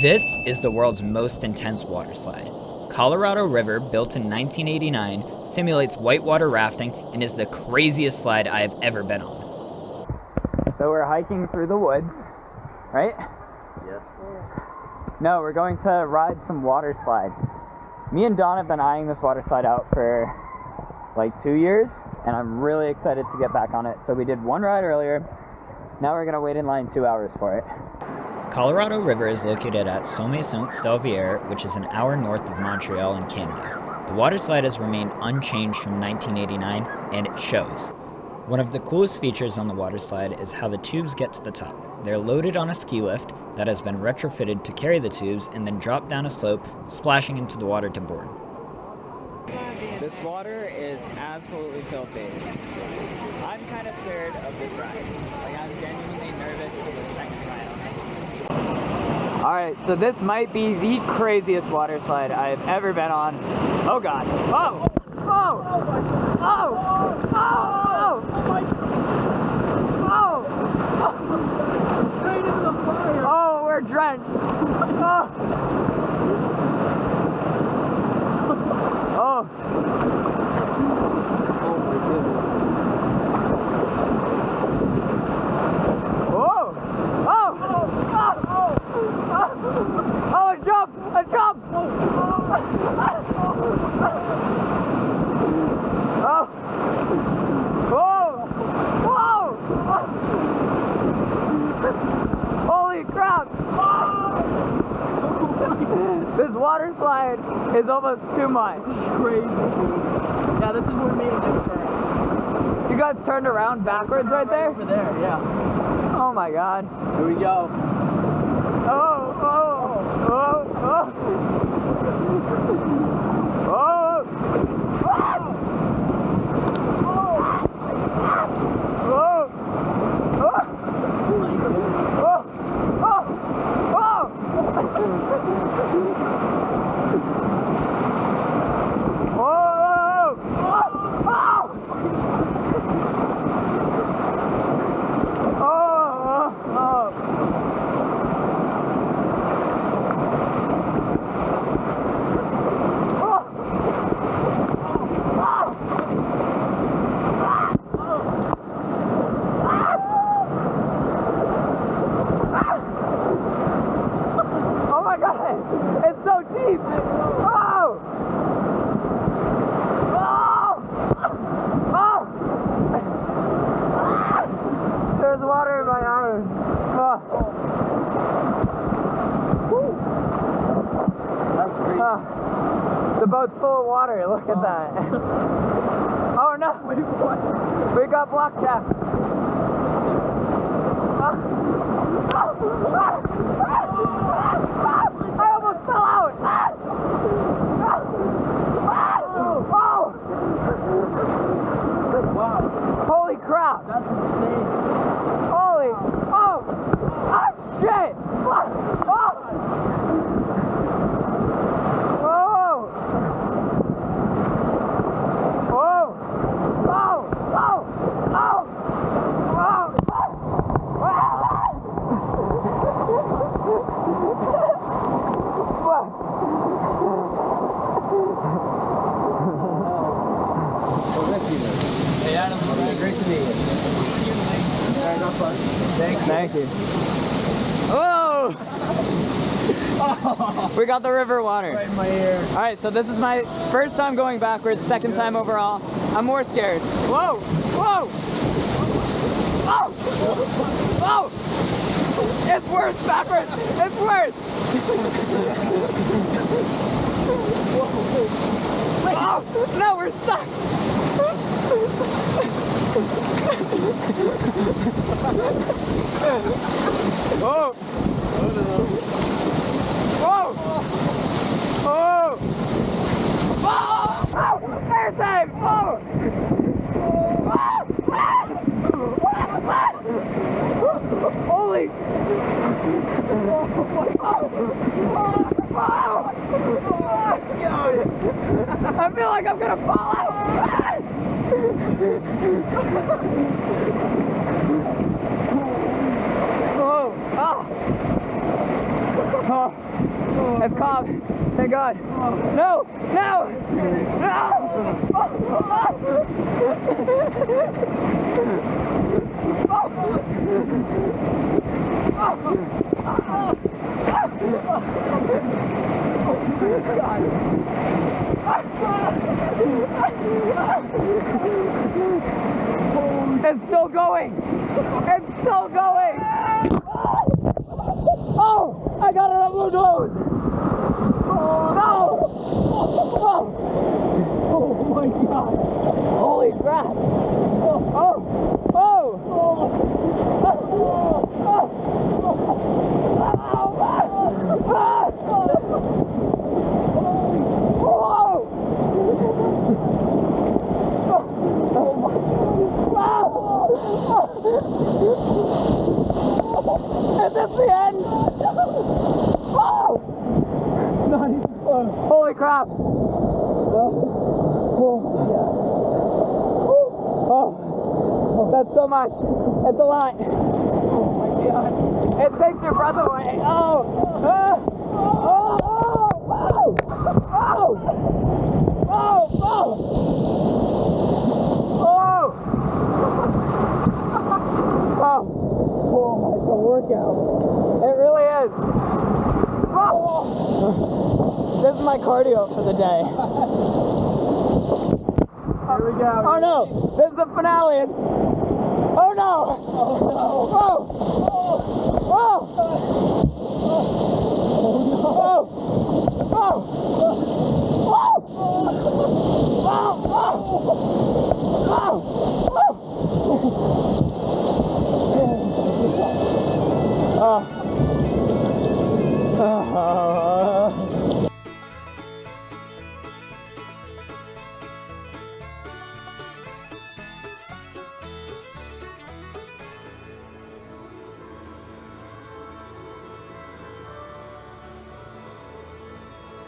This is the world's most intense water slide. Colorado River, built in 1989, simulates whitewater rafting and is the craziest slide I have ever been on. So we're hiking through the woods, right? Yes. No, we're going to ride some water slides. Me and Don have been eyeing this water slide out for like 2 years, and I'm really excited to get back on it. So we did one ride earlier. Now we're gonna wait in line 2 hours for it. Colorado River is located at Sommet Saint Sauveur, which is an hour north of Montreal in Canada. The water slide has remained unchanged from 1989, and it shows. One of the coolest features on the water slide is how the tubes get to the top. They're loaded on a ski lift that has been retrofitted to carry the tubes and then drop down a slope, splashing into the water to board. This water is absolutely filthy. I'm kind of scared of this ride. I'm genuinely nervous for the second ride. Alright, so this might be the craziest water slide I've ever been on. Oh god. Oh! Oh! Oh! Oh! Oh! Straight into the fire! Oh, we're drenched! Oh! Oh! Oh my goodness. Oh! Oh! Oh! Oh! Oh, a jump! A jump! Oh! Oh! Whoa! Holy crap! This water slide is almost too much. This is crazy. Yeah, this is what made it different. You guys turned around backwards right there? Over there, yeah. Oh my god. Here we go. Oh, oh, oh, oh. Oh. It's so deep! Oh! Oh! Oh! There's water in my eyes. Oh. That's crazy. Oh. The boat's full of water, look at that. Oh no! We got blackjack. I almost fell out! Oh! Wow. Holy crap! That's insane. Holy! Oh! Oh shit! Oh! Oh! Oh! Oh! Oh! Oh! Hey Adam, great to meet you. Alright, have fun. Thank you. Oh! We got the river water. Right in my ear. Alright, so this is my first time going backwards, second time overall. I'm more scared. Whoa! Whoa! Oh! Oh! It's worse backwards! It's worse! Oh! No, we're stuck! Oh! Whoa! Oh! Oh! Oh! Air time! Oh! Holy! I feel like I'm gonna fall out! Oh! Oh! Oh, it's calm. Thank God. No! No! No! It's still going! It's still going! Oh! I got it up my nose! No! Oh my God! Holy crap! Oh! Oh! Is this the end? Oh! Not even close. Holy crap! Oh, that's so much. It's a lot. Oh my God! It takes your breath away. Oh! Oh! Oh! Oh! Oh! Oh! Oh! Oh! Oh, it's a workout. It really is. Oh! This is my cardio for the day. Here we go. Oh no! This is the finale. Oh no! Oh no. Oh! Oh! Oh! Oh! Oh! Oh!